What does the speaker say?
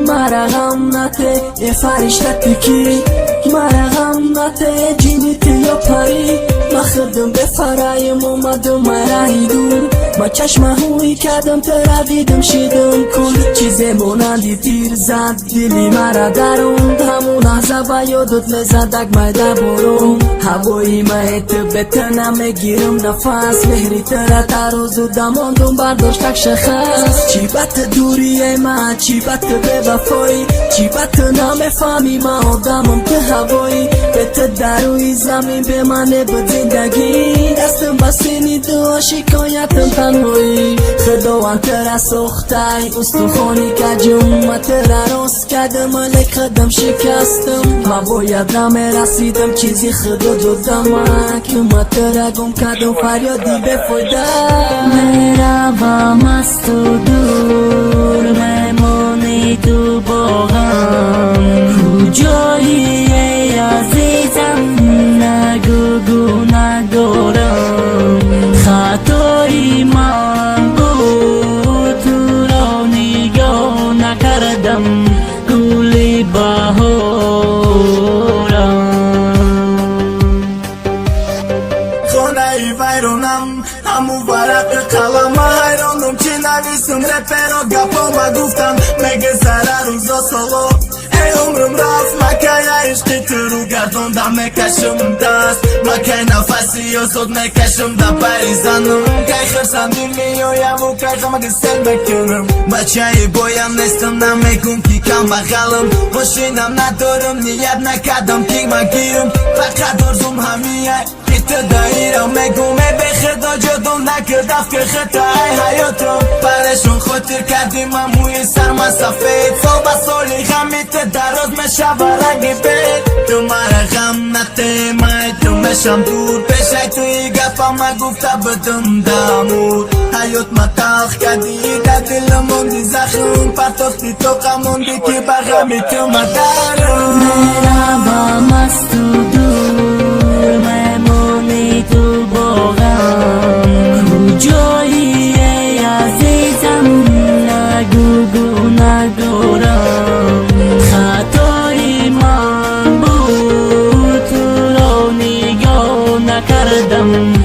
مرا غم نده یه فرشته کی، مرا غم نده جینیت یا پری. ما خدم به فرایم اومدم مرایی دور، ما چشم هوی کردم ترا دیدم شیدم کل چیزی مونندی تیر زد دلی مرا درون. همون لحظه با یادت لزدک مایده برون، هوایی مایت بتنم میگیرم نفس. مهری ترا تروزو دماندم برداشتک شخص. چی بات دوریه ما، چی بات به وفایی، چی بات نمیفهمی ما آدمم که هوایی. بت دروی زمین به منه به زندگی، دستم بسینی دو شکایتم تنهایی. خداوند ترا سختای استخونی کجم، ما ترا راست کردم ملک خدم شکستم. ما باید نمیرسیدم چیزی خدا جدم که ما ترا گم کردم فریادی بفایده. میرم مست و دور میمونی تو باغم، کجایی ای عزیزم نگو ندارم. خطای من بود تو را نگاه نکردم گل بهارم. خانه ویرانم همون ورق قلم حیرانم چی نویسم رپرا گپا گفتم مگه سر روزا سالو. ای عمرم رفت مکه عشقی تو رو گردوندم میکشم دست، مکه نفسی و صد میکشم دا پریزنم. که خرسندی میایم و که غمک سل میکنم، بچه بایم نیستم نمیگم که کم بغلم. ماشینم ندارم نیت نکردم که مگیرم، فقط درزم همیه بیت دایرم. میگم به خدا جدم نکردم که خطای حیاتم. برشون خاطر کردیم موی سرم سفید، سال با سالی غمیت دراز میشه و رنگی بید. تو مرا غم نده من تو میشم دور، پیشای توی گفت ما گفته بدم دامور. حیات ما تلخ کردی در دل موندی زخم، پرتافتی تو قموندی که برغمی تو ما دارم. میرم مست و دور میمونی تو باغم، کجایی ای عزیزم نگو ندارم. خطای من بود تو را نگاه نکردم